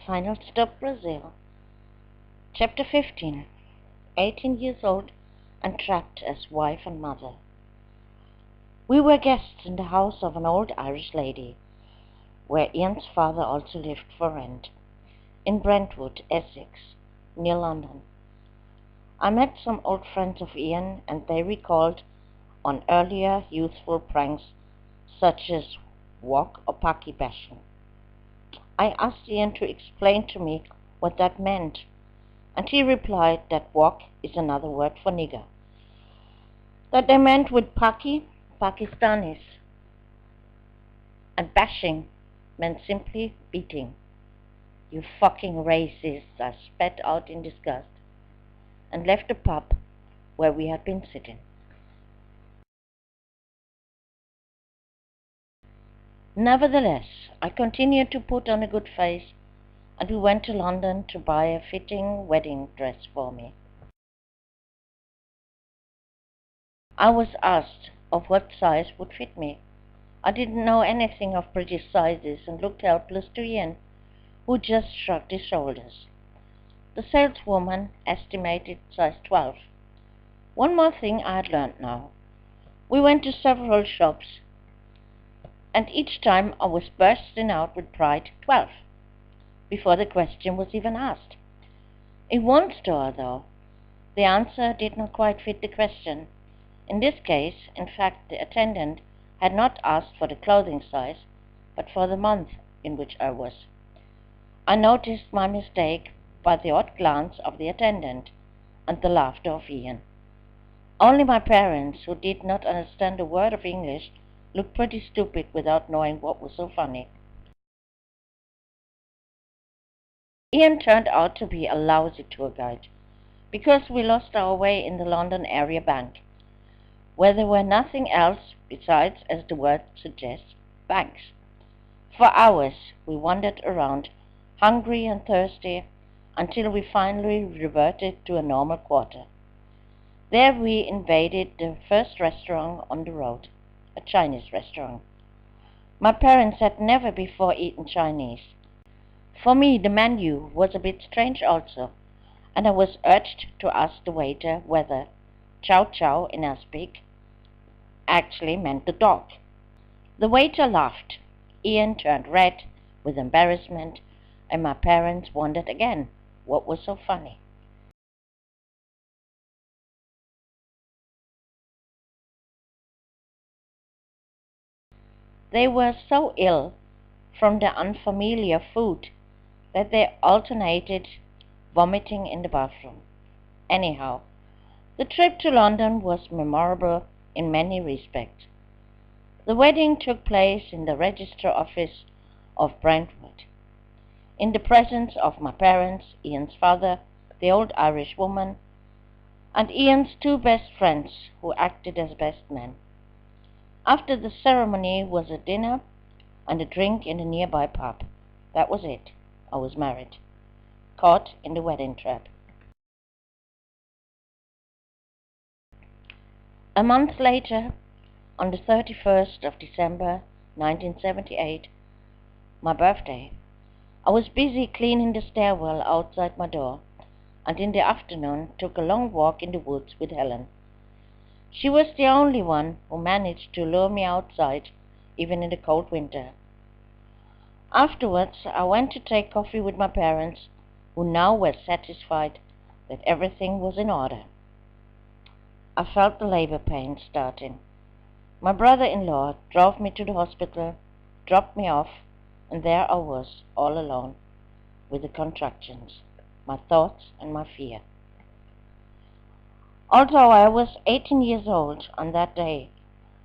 Final Stop Brasil. Chapter 15. 18 years old and trapped as wife and mother. We were guests in the house of an old Irish lady, where Ian's father also lived for rent, in Brentwood, Essex, near London. I met some old friends of Ian, and they recalled on earlier youthful pranks such as walk or paki bashing. I asked Ian to explain to me what that meant, and he replied that walk is another word for nigger. That they meant with paki, Pakistanis, and bashing meant simply beating. "You fucking racists," I spat out in disgust, and left the pub where we had been sitting. Nevertheless, I continued to put on a good face, and we went to London to buy a fitting wedding dress for me. I was asked of what size would fit me. I didn't know anything of British sizes and looked helpless to Ian, who just shrugged his shoulders. The saleswoman estimated size 12. One more thing I had learned now. We went to several shops, and each time I was bursting out with pride, 12, before the question was even asked. In one store, though, the answer did not quite fit the question. In this case, in fact, the attendant had not asked for the clothing size, but for the month in which I was. I noticed my mistake by the odd glance of the attendant and the laughter of Ian. Only my parents, who did not understand a word of English, looked pretty stupid without knowing what was so funny. Ian turned out to be a lousy tour guide, because we lost our way in the London area bank, where there were nothing else besides, as the word suggests, banks. For hours we wandered around, hungry and thirsty, until we finally reverted to a normal quarter. There we invaded the first restaurant on the road, a Chinese restaurant. My parents had never before eaten Chinese. For me, the menu was a bit strange also, and I was urged to ask the waiter whether chow chow in our speak actually meant the dog. The waiter laughed. Ian turned red with embarrassment, and my parents wondered again what was so funny. They were so ill from the unfamiliar food that they alternated vomiting in the bathroom. Anyhow, the trip to London was memorable in many respects. The wedding took place in the register office of Brentwood, in the presence of my parents, Ian's father, the old Irish woman, and Ian's two best friends, who acted as best men. After the ceremony was a dinner and a drink in a nearby pub. That was it. I was married. Caught in the wedding trap. A month later, on the 31st of December 1978, my birthday, I was busy cleaning the stairwell outside my door, and in the afternoon took a long walk in the woods with Helen. She was the only one who managed to lure me outside, even in the cold winter. Afterwards, I went to take coffee with my parents, who now were satisfied that everything was in order. I felt the labor pains starting. My brother-in-law drove me to the hospital, dropped me off, and there I was, all alone, with the contractions, my thoughts and my fear. Although I was 18 years old on that day,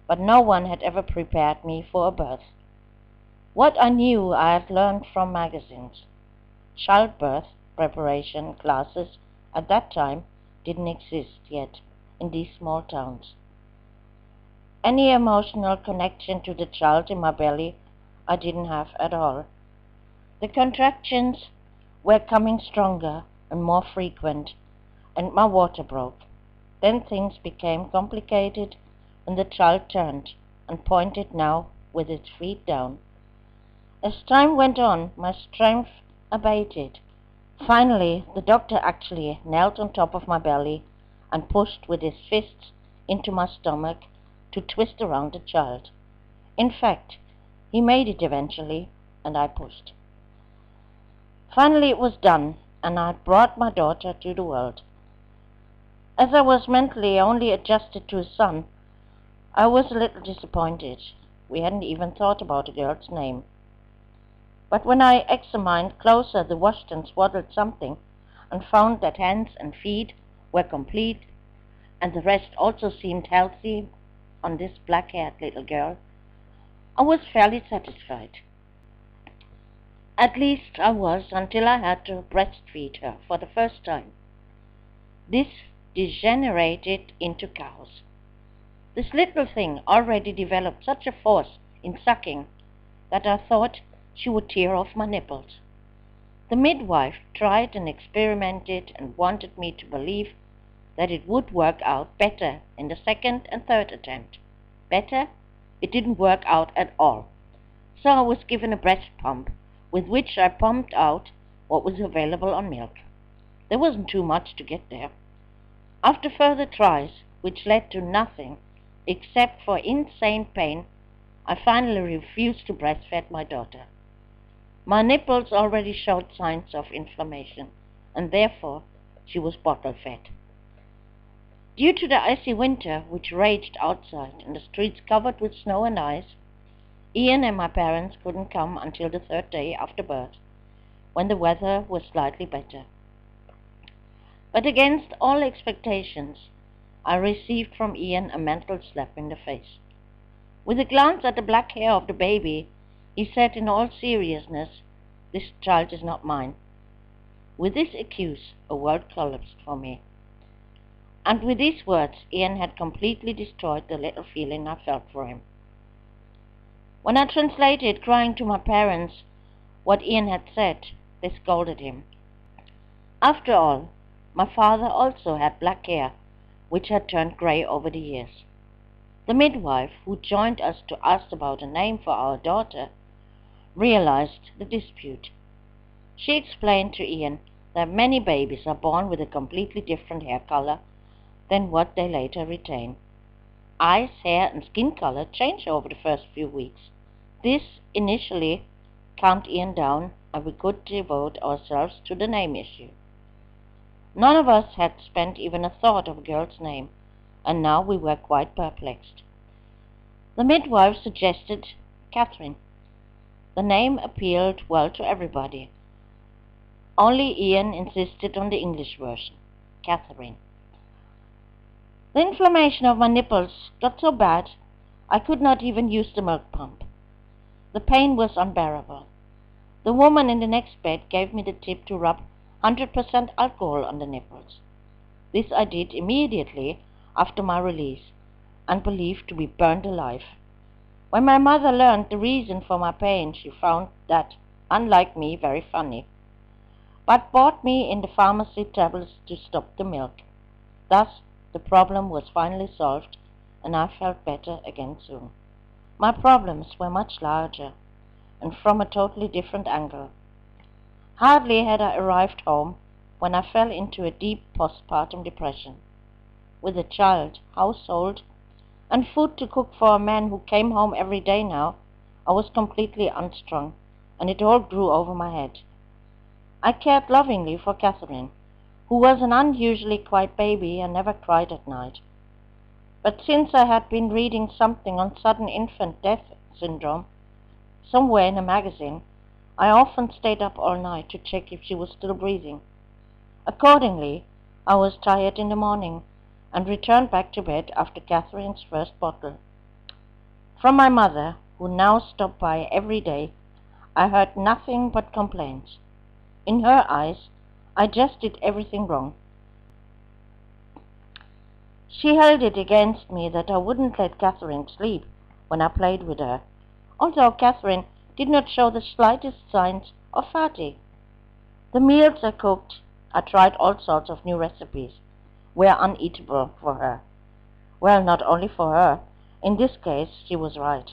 but no one had ever prepared me for a birth. What I knew I had learned from magazines. Childbirth preparation classes at that time didn't exist yet in these small towns. Any emotional connection to the child in my belly I didn't have at all. The contractions were coming stronger and more frequent, and my water broke. Then things became complicated when the child turned and pointed now with its feet down. As time went on, my strength abated. Finally, the doctor actually knelt on top of my belly and pushed with his fists into my stomach to twist around the child. In fact, he made it eventually, and I pushed. Finally it was done, and I brought my daughter to the world. As I was mentally only adjusted to a son, I was a little disappointed. We hadn't even thought about a girl's name. But when I examined closer the washed and swaddled something and found that hands and feet were complete and the rest also seemed healthy on this black-haired little girl, I was fairly satisfied. At least I was until I had to breastfeed her for the first time. This degenerated into chaos. This little thing already developed such a force in sucking that I thought she would tear off my nipples. The midwife tried and experimented and wanted me to believe that it would work out better in the second and third attempt. Better? It didn't work out at all. So I was given a breast pump with which I pumped out what was available on milk. There wasn't too much to get there. After further tries, which led to nothing except for insane pain, I finally refused to breastfeed my daughter. My nipples already showed signs of inflammation, and therefore she was bottle-fed. Due to the icy winter which raged outside and the streets covered with snow and ice, Ian and my parents couldn't come until the third day after birth, when the weather was slightly better. But against all expectations, I received from Ian a mental slap in the face. With a glance at the black hair of the baby, he said in all seriousness, "This child is not mine." With this accuse, a world collapsed for me. And with these words, Ian had completely destroyed the little feeling I felt for him. When I translated, crying to my parents, what Ian had said, they scolded him. After all, my father also had black hair, which had turned grey over the years. The midwife, who joined us to ask about a name for our daughter, realized the dispute. She explained to Ian that many babies are born with a completely different hair color than what they later retain. Eyes, hair, and skin color change over the first few weeks. This initially calmed Ian down, and we could devote ourselves to the name issue. None of us had spent even a thought of a girl's name, and now we were quite perplexed. The midwife suggested Catherine. The name appealed well to everybody. Only Ian insisted on the English version, Catherine. The inflammation of my nipples got so bad I could not even use the milk pump. The pain was unbearable. The woman in the next bed gave me the tip to rub 100% alcohol on the nipples. This I did immediately after my release, and believed to be burned alive. When my mother learned the reason for my pain, she found that, unlike me, very funny, but bought me in the pharmacy tablets to stop the milk. Thus, the problem was finally solved, and I felt better again soon. My problems were much larger, and from a totally different angle. Hardly had I arrived home when I fell into a deep postpartum depression. With a child, household, and food to cook for a man who came home every day now, I was completely unstrung, and it all grew over my head. I cared lovingly for Catherine, who was an unusually quiet baby and never cried at night. But since I had been reading something on sudden infant death syndrome somewhere in a magazine, I often stayed up all night to check if she was still breathing. Accordingly, I was tired in the morning and returned back to bed after Catherine's first bottle. From my mother, who now stopped by every day, I heard nothing but complaints. In her eyes, I just did everything wrong. She held it against me that I wouldn't let Catherine sleep when I played with her, although Catherine did not show the slightest signs of fatigue. The meals I cooked, I tried all sorts of new recipes, were uneatable for her. Well, not only for her. In this case, she was right.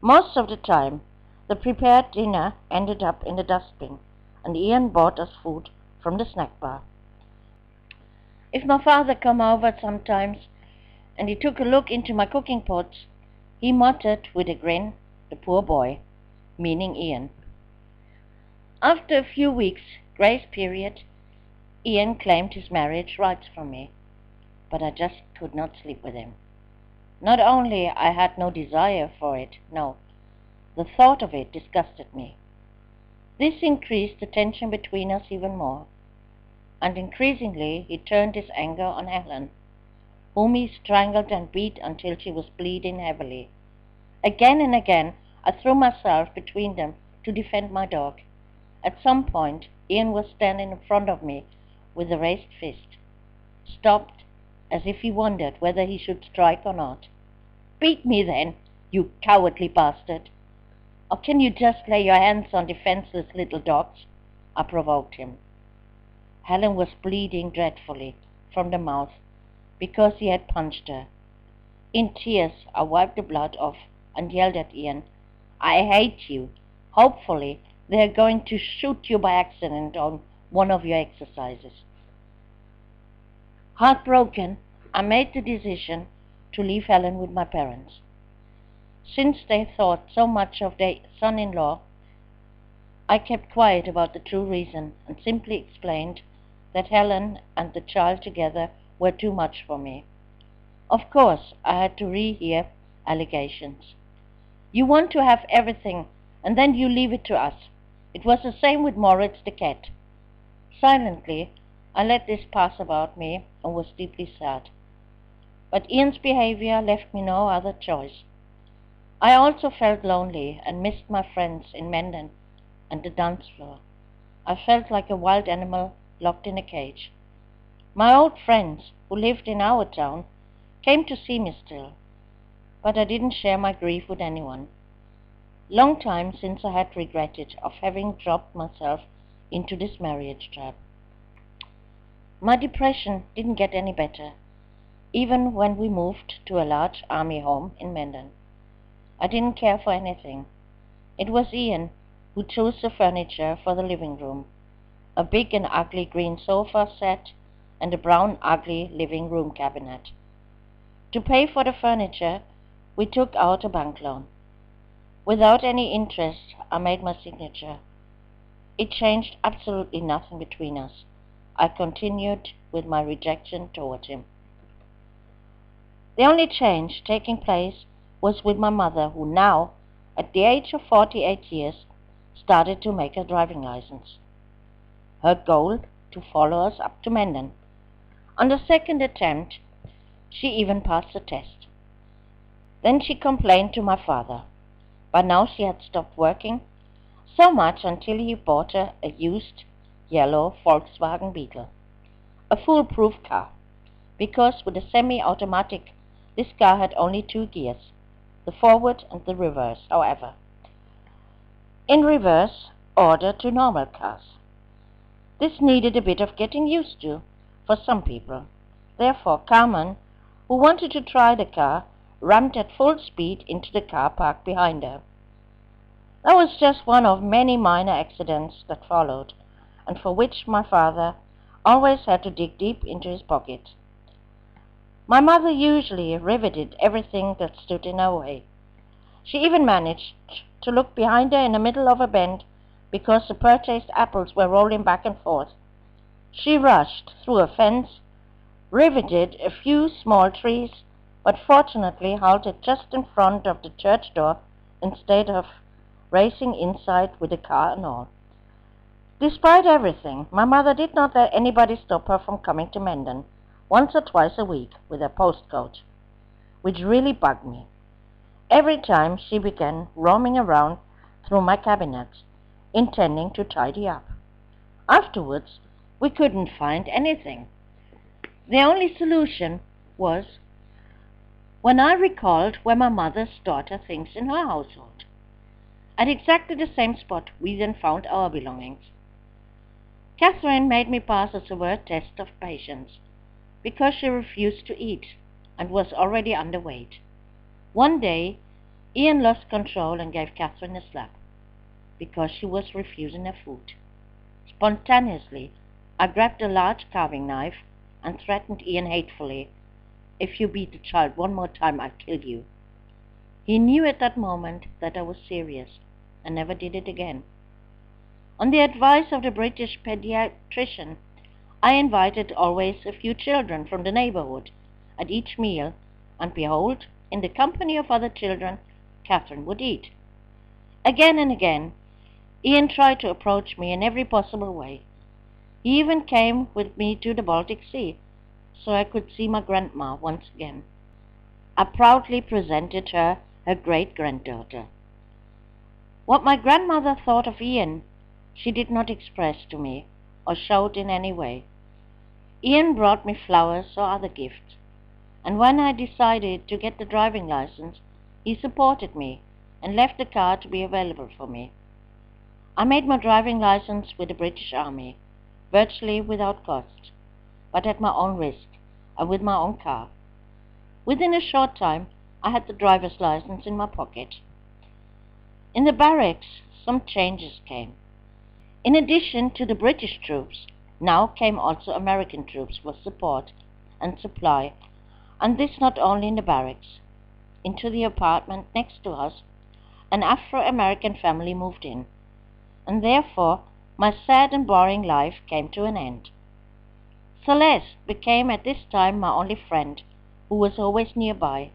Most of the time, the prepared dinner ended up in the dustbin, and Ian bought us food from the snack bar. If my father come over sometimes and he took a look into my cooking pots, he muttered with a grin, "The poor boy," meaning Ian. After a few weeks' grace period, Ian claimed his marriage rights from me, but I just could not sleep with him. Not only I had no desire for it, no, the thought of it disgusted me. This increased the tension between us even more, and increasingly he turned his anger on Helen, whom he strangled and beat until she was bleeding heavily. Again and again I threw myself between them to defend my dog. At some point Ian was standing in front of me with a raised fist, stopped as if he wondered whether he should strike or not. "Beat me then, you cowardly bastard! Or can you just lay your hands on defenseless little dogs?" I provoked him. Helen was bleeding dreadfully from the mouth because he had punched her. In tears I wiped the blood off and yelled at Ian, "I hate you. Hopefully they are going to shoot you by accident on one of your exercises." Heartbroken, I made the decision to leave Helen with my parents. Since they thought so much of their son-in-law, I kept quiet about the true reason and simply explained that Helen and the child together were too much for me. Of course, I had to rehear allegations. "You want to have everything, and then you leave it to us." It was the same with Moritz the cat. Silently, I let this pass about me and was deeply sad. But Ian's behavior left me no other choice. I also felt lonely and missed my friends in Menden and the dance floor. I felt like a wild animal locked in a cage. My old friends, who lived in our town, came to see me still, but I didn't share my grief with anyone. Long time since I had regretted of having dropped myself into this marriage trap. My depression didn't get any better, even when we moved to a large army home in Menden. I didn't care for anything. It was Ian who chose the furniture for the living room, a big and ugly green sofa set and a brown ugly living room cabinet. To pay for the furniture, we took out a bank loan. Without any interest, I made my signature. It changed absolutely nothing between us. I continued with my rejection toward him. The only change taking place was with my mother, who now, at the age of 48 years, started to make her driving license. Her goal, to follow us up to Menden. On the second attempt, she even passed the test. Then she complained to my father. By now she had stopped working, so much until he bought her a used yellow Volkswagen Beetle, a foolproof car, because with a semi-automatic this car had only 2 gears, the forward and the reverse, however. In reverse order to normal cars. This needed a bit of getting used to for some people. Therefore Carmen, who wanted to try the car, rammed at full speed into the car parked behind her. That was just one of many minor accidents that followed, and for which my father always had to dig deep into his pocket. My mother usually riveted everything that stood in her way. She even managed to look behind her in the middle of a bend because the purchased apples were rolling back and forth. She rushed through a fence, riveted a few small trees, but fortunately halted just in front of the church door instead of racing inside with the car and all. Despite everything, my mother did not let anybody stop her from coming to Menden once or twice a week with her postcode, which really bugged me. Every time she began roaming around through my cabinets, intending to tidy up. Afterwards, we couldn't find anything. The only solution was when I recalled where my mother stored her things in her household. At exactly the same spot we then found our belongings. Catherine made me pass a severe test of patience, because she refused to eat and was already underweight. One day, Ian lost control and gave Catherine a slap, because she was refusing her food. Spontaneously, I grabbed a large carving knife and threatened Ian hatefully, "If you beat the child one more time, I'll kill you." He knew at that moment that I was serious, and never did it again. On the advice of the British pediatrician, I invited always a few children from the neighbourhood at each meal, and behold, in the company of other children, Catherine would eat. Again and again, Ian tried to approach me in every possible way. He even came with me to the Baltic Sea, so I could see my grandma once again. I proudly presented her great-granddaughter. What my grandmother thought of Ian, she did not express to me, or show in any way. Ian brought me flowers or other gifts, and when I decided to get the driving license, he supported me and left the car to be available for me. I made my driving license with the British Army, virtually without cost, but at my own risk and with my own car. Within a short time, I had the driver's license in my pocket. In the barracks, some changes came. In addition to the British troops, now came also American troops for support and supply, and this not only in the barracks. Into the apartment next to us, an Afro-American family moved in, and therefore my sad and boring life came to an end. Celeste became at this time my only friend, who was always nearby.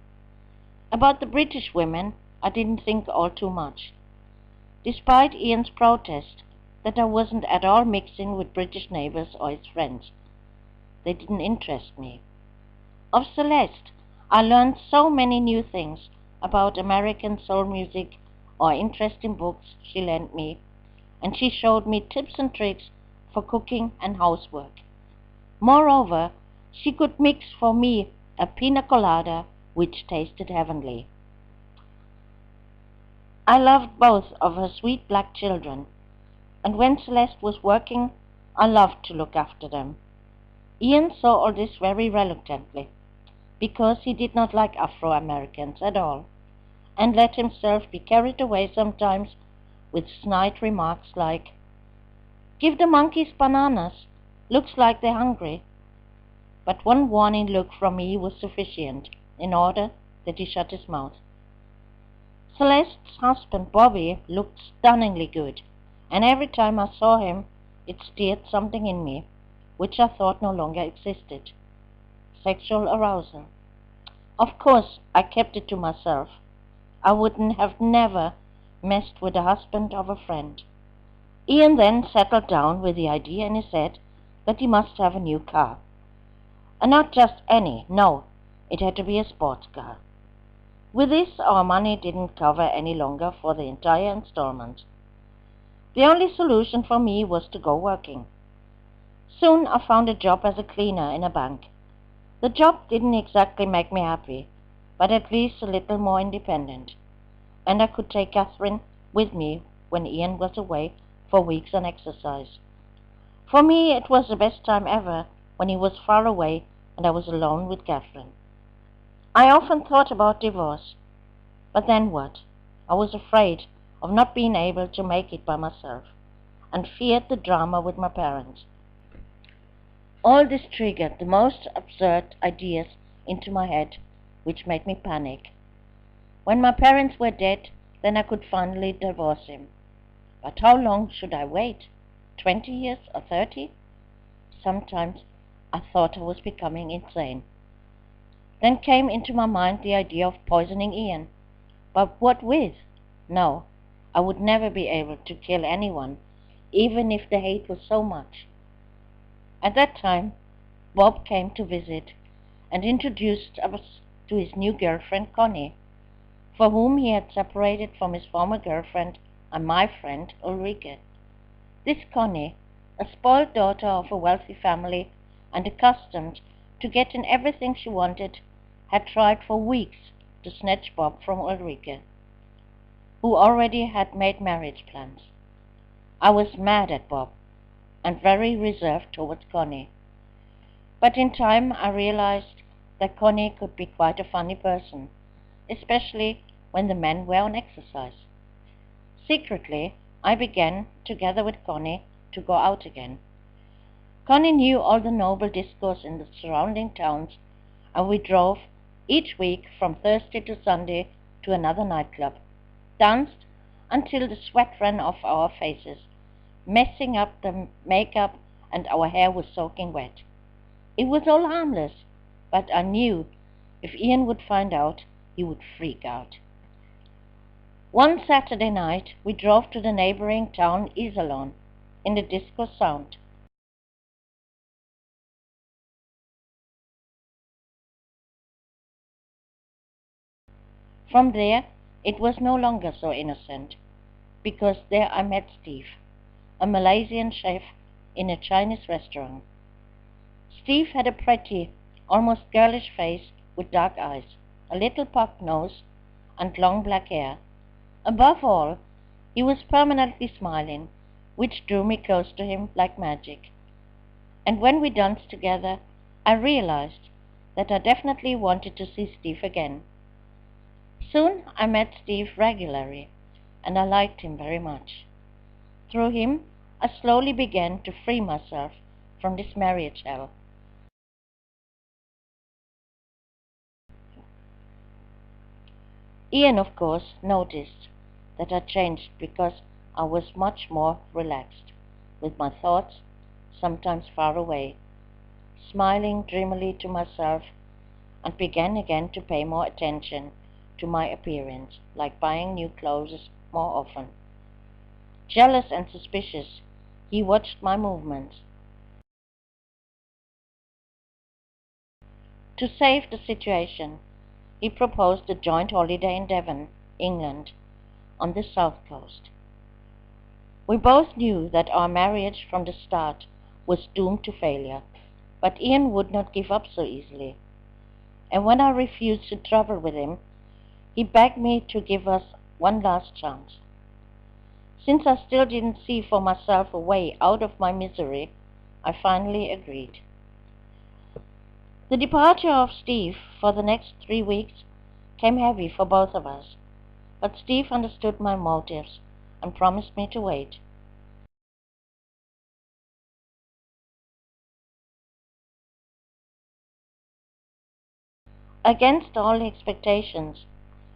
About the British women, I didn't think all too much. Despite Ian's protest that I wasn't at all mixing with British neighbours or his friends, they didn't interest me. Of Celeste, I learned so many new things about American soul music or interesting books she lent me, and she showed me tips and tricks for cooking and housework. Moreover, she could mix for me a pina colada which tasted heavenly. I loved both of her sweet black children, and when Celeste was working, I loved to look after them. Ian saw all this very reluctantly, because he did not like Afro-Americans at all, and let himself be carried away sometimes with snide remarks like, "Give the monkeys bananas, looks like they're hungry." But one warning look from me was sufficient in order that he shut his mouth. Celeste's husband, Bobby, looked stunningly good, and every time I saw him, it stirred something in me, which I thought no longer existed. Sexual arousal. Of course, I kept it to myself. I wouldn't have never messed with the husband of a friend. Ian then settled down with the idea in his head that he must have a new car. And not just any, no, it had to be a sports car. With this, our money didn't cover any longer for the entire installment. The only solution for me was to go working. Soon I found a job as a cleaner in a bank. The job didn't exactly make me happy, but at least a little more independent, and I could take Catherine with me when Ian was away for weeks on exercise. For me, it was the best time ever when he was far away and I was alone with Catherine. I often thought about divorce, but then what? I was afraid of not being able to make it by myself, and feared the drama with my parents. All this triggered the most absurd ideas into my head, which made me panic. When my parents were dead, then I could finally divorce him. But how long should I wait? 20 years or 30? Sometimes I thought I was becoming insane. Then came into my mind the idea of poisoning Ian. But what with? No, I would never be able to kill anyone, even if the hate was so much. At that time, Bob came to visit and introduced us to his new girlfriend, Connie, for whom he had separated from his former girlfriend and my friend, Ulrike. This Connie, a spoiled daughter of a wealthy family and accustomed to getting everything she wanted, had tried for weeks to snatch Bob from Ulrike, who already had made marriage plans. I was mad at Bob and very reserved towards Connie. But in time I realized that Connie could be quite a funny person, especially when the men were on exercise. Secretly, I began, together with Connie, to go out again. Connie knew all the noble discourse in the surrounding towns, and we drove each week from Thursday to Sunday to another nightclub, danced until the sweat ran off our faces, messing up the makeup, and our hair was soaking wet. It was all harmless, but I knew if Ian would find out, he would freak out. One Saturday night, we drove to the neighboring town Iserlohn, in the disco sound. From there, it was no longer so innocent, because there I met Steve, a Malaysian chef in a Chinese restaurant. Steve had a pretty, almost girlish face with dark eyes, a little puffed nose, and long black hair. Above all, he was permanently smiling, which drew me close to him like magic. And when we danced together, I realized that I definitely wanted to see Steve again. Soon I met Steve regularly, and I liked him very much. Through him, I slowly began to free myself from this marriage hell. Ian, of course, noticed that I changed because I was much more relaxed, with my thoughts sometimes far away, smiling dreamily to myself, and began again to pay more attention to my appearance, like buying new clothes more often. Jealous and suspicious, he watched my movements. To save the situation, he proposed a joint holiday in Devon, England, on the south coast. We both knew that our marriage from the start was doomed to failure, but Ian would not give up so easily, and when I refused to travel with him, he begged me to give us one last chance. Since I still didn't see for myself a way out of my misery, I finally agreed. The departure of Steve for the next 3 weeks came heavy for both of us, but Steve understood my motives and promised me to wait. Against all expectations,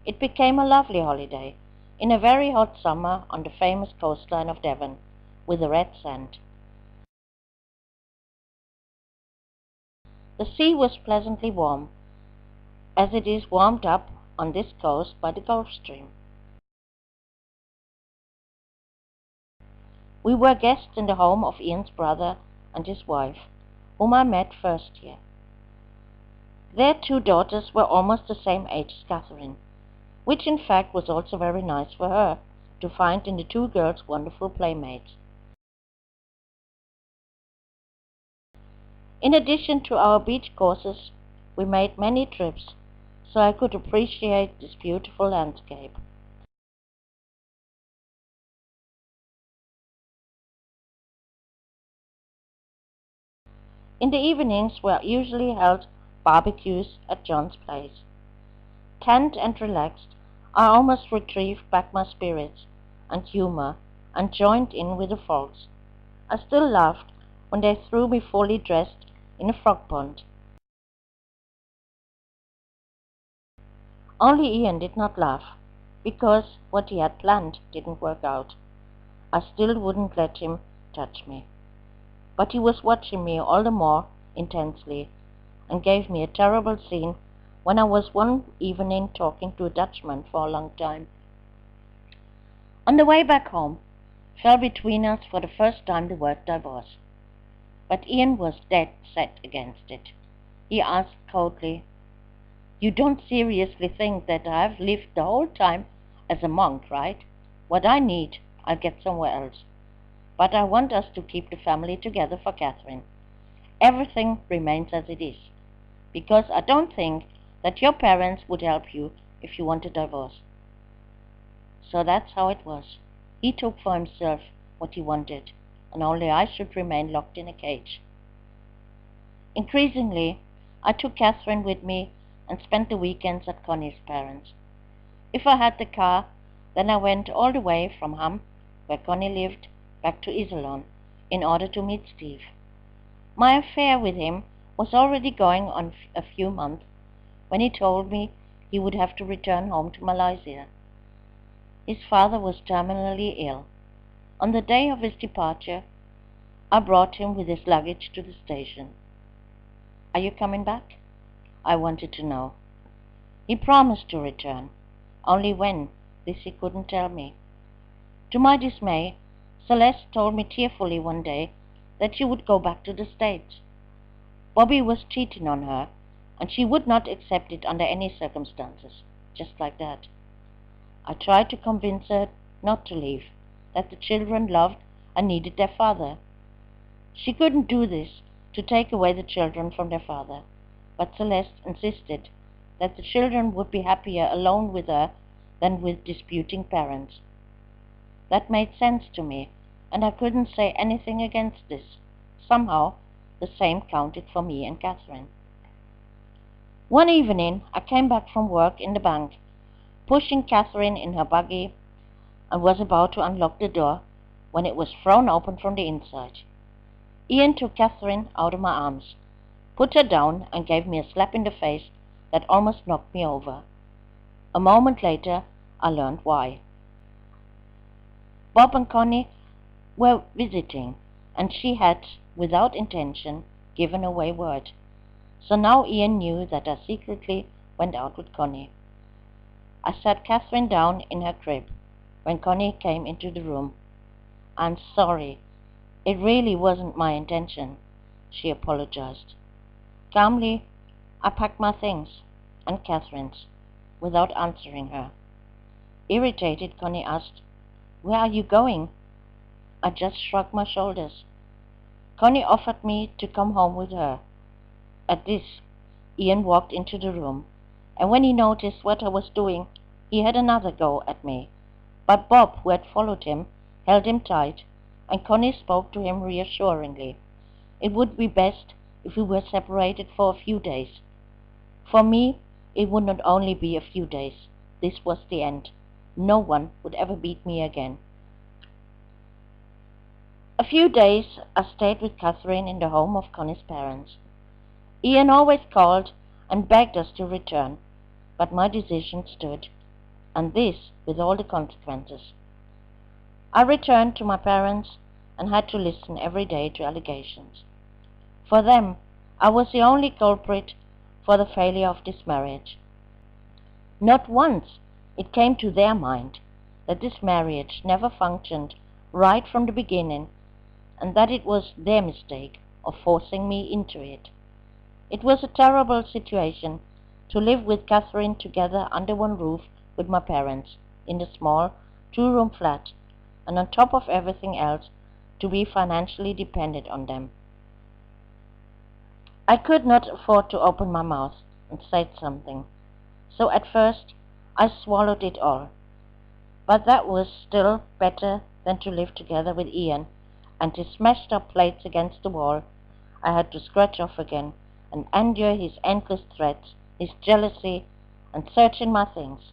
it became a lovely holiday in a very hot summer on the famous coastline of Devon with the red sand. The sea was pleasantly warm, as it is warmed up on this coast by the Gulf Stream. We were guests in the home of Ian's brother and his wife, whom I met first here. Their 2 daughters were almost the same age as Catherine, which in fact was also very nice for her to find in the 2 girls wonderful playmates. In addition to our beach courses, we made many trips, so I could appreciate this beautiful landscape. In the evenings were usually held barbecues at John's place. Tanned and relaxed, I almost retrieved back my spirits and humor and joined in with the folks. I still laughed when they threw me fully dressed in a frog pond. Only Ian did not laugh, because what he had planned didn't work out. I still wouldn't let him touch me. But he was watching me all the more intensely, and gave me a terrible scene when I was one evening talking to a Dutchman for a long time. On the way back home, fell between us for the first time the word divorce. But Ian was dead set against it. He asked coldly, "You don't seriously think that I've lived the whole time as a monk, right? What I need, I'll get somewhere else. But I want us to keep the family together for Catherine. Everything remains as it is, because I don't think that your parents would help you if you want a divorce." So that's how it was. He took for himself what he wanted, and only I should remain locked in a cage. Increasingly, I took Catherine with me and spent the weekends at Connie's parents'. If I had the car, then I went all the way from Ham, where Connie lived, back to Iserlohn, in order to meet Steve. My affair with him was already going on a few months when he told me he would have to return home to Malaysia. His father was terminally ill. On the day of his departure, I brought him with his luggage to the station. "Are you coming back?" I wanted to know. He promised to return. Only when, this he couldn't tell me. To my dismay, Celeste told me tearfully one day that she would go back to the States. Bobby was cheating on her, and she would not accept it under any circumstances, just like that. I tried to convince her not to leave, that the children loved and needed their father. She couldn't do this, to take away the children from their father, but Celeste insisted that the children would be happier alone with her than with disputing parents. That made sense to me, and I couldn't say anything against this. Somehow, the same counted for me and Catherine. One evening, I came back from work in the bank, pushing Catherine in her buggy, and was about to unlock the door when it was thrown open from the inside. Ian took Catherine out of my arms, put her down, and gave me a slap in the face that almost knocked me over. A moment later, I learned why. Bob and Connie were visiting, and she had, without intention, given away word. So now Ian knew that I secretly went out with Connie. I sat Catherine down in her crib when Connie came into the room. "I'm sorry. It really wasn't my intention," she apologized. Calmly, I packed my things, and Catherine's, without answering her. Irritated, Connie asked, "Where are you going?" I just shrugged my shoulders. Connie offered me to come home with her. At this, Ian walked into the room, and when he noticed what I was doing, he had another go at me. But Bob, who had followed him, held him tight, and Connie spoke to him reassuringly. It would be best if we were separated for a few days. For me, it would not only be a few days. This was the end. No one would ever beat me again. A few days I stayed with Catherine in the home of Connie's parents. Ian always called and begged us to return, but my decision stood, and this with all the consequences. I returned to my parents and had to listen every day to allegations. For them, I was the only culprit for the failure of this marriage. Not once it came to their mind that this marriage never functioned right from the beginning, and that it was their mistake of forcing me into it. It was a terrible situation to live with Catherine together under one roof with my parents in the small two-room flat, and on top of everything else, to be financially dependent on them. I could not afford to open my mouth and say something, so at first I swallowed it all. But that was still better than to live together with Ian, and his smashed up plates against the wall I had to scratch off again, and endure his endless threats, his jealousy, and searching my things.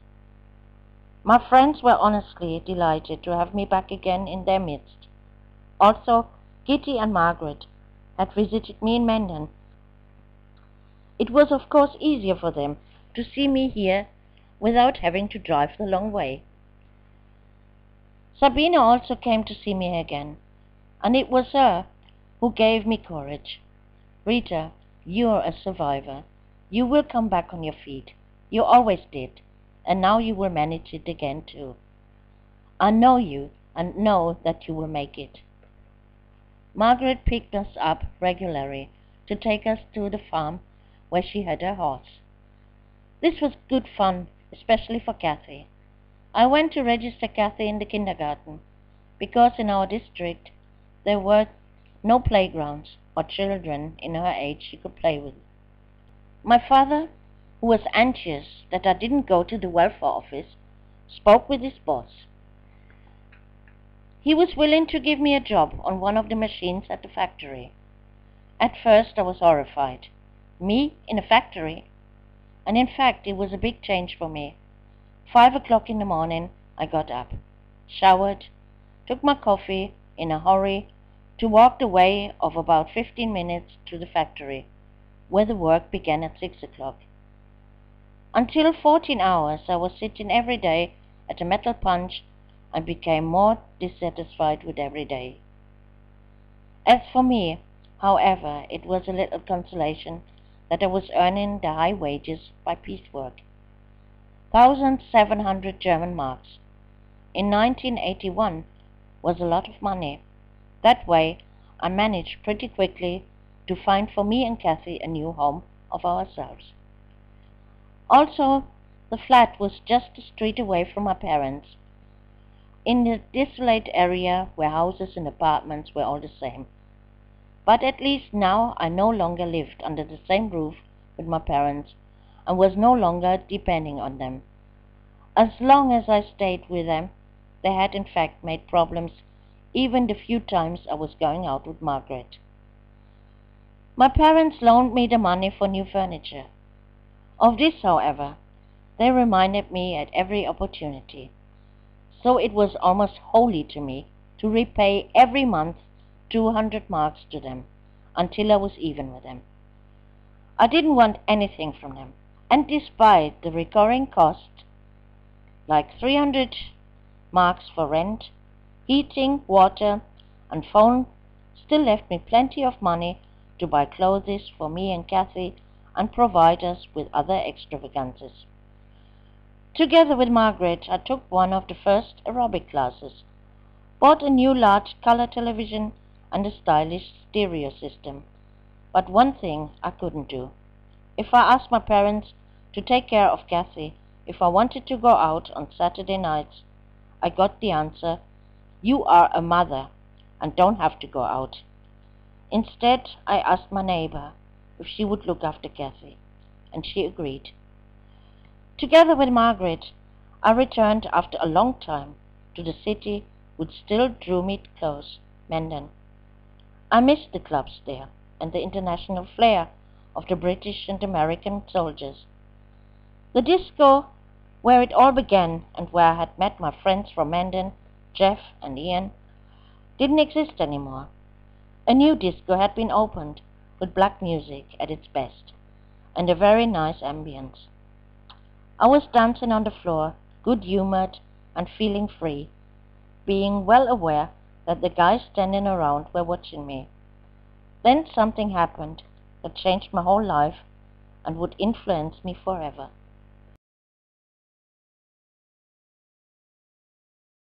My friends were honestly delighted to have me back again in their midst. Also, Kitty and Margaret had visited me in Menden. It was of course easier for them to see me here without having to drive the long way. Sabina also came to see me again, and it was her who gave me courage. "Rita, you're a survivor. You will come back on your feet. You always did, and now you will manage it again too. I know you and know that you will make it." Margaret picked us up regularly to take us to the farm where she had her horse. This was good fun, especially for Kathy. I went to register Kathy in the kindergarten, because in our district there were no playgrounds or children in her age she could play with. My father, who was anxious that I didn't go to the welfare office, spoke with his boss. He was willing to give me a job on one of the machines at the factory. At first I was horrified. Me in a factory? And in fact it was a big change for me. 5 o'clock in the morning I got up, showered, took my coffee in a hurry, to walk the way of about 15 minutes to the factory, where the work began at 6 o'clock. Until 14 hours I was sitting every day at a metal punch and became more dissatisfied with every day. As for me, however, it was a little consolation that I was earning the high wages by piecework. 1,700 German marks in 1981 was a lot of money. That way, I managed pretty quickly to find for me and Kathy a new home of ourselves. Also, the flat was just a street away from my parents, in the desolate area where houses and apartments were all the same. But at least now I no longer lived under the same roof with my parents and was no longer depending on them. As long as I stayed with them, they had in fact made problems even the few times I was going out with Margaret. My parents loaned me the money for new furniture. Of this, however, they reminded me at every opportunity, so it was almost holy to me to repay every month 200 marks to them until I was even with them. I didn't want anything from them, and despite the recurring cost, like 300 marks for rent, heating, water, and phone, still left me plenty of money to buy clothes for me and Kathy and provide us with other extravagances. Together with Margaret, I took one of the first aerobic classes, bought a new large color television and a stylish stereo system. But one thing I couldn't do. If I asked my parents to take care of Kathy, if I wanted to go out on Saturday nights, I got the answer, "You are a mother and don't have to go out." Instead, I asked my neighbor if she would look after Kathy, and she agreed. Together with Margaret, I returned after a long time to the city which still drew me close, Menden. I missed the clubs there and the international flair of the British and American soldiers. The disco where it all began and where I had met my friends from Menden, Jeff and Ian, didn't exist anymore. A new disco had been opened with black music at its best and a very nice ambience. I was dancing on the floor, good-humored and feeling free, being well aware that the guys standing around were watching me. Then something happened that changed my whole life and would influence me forever.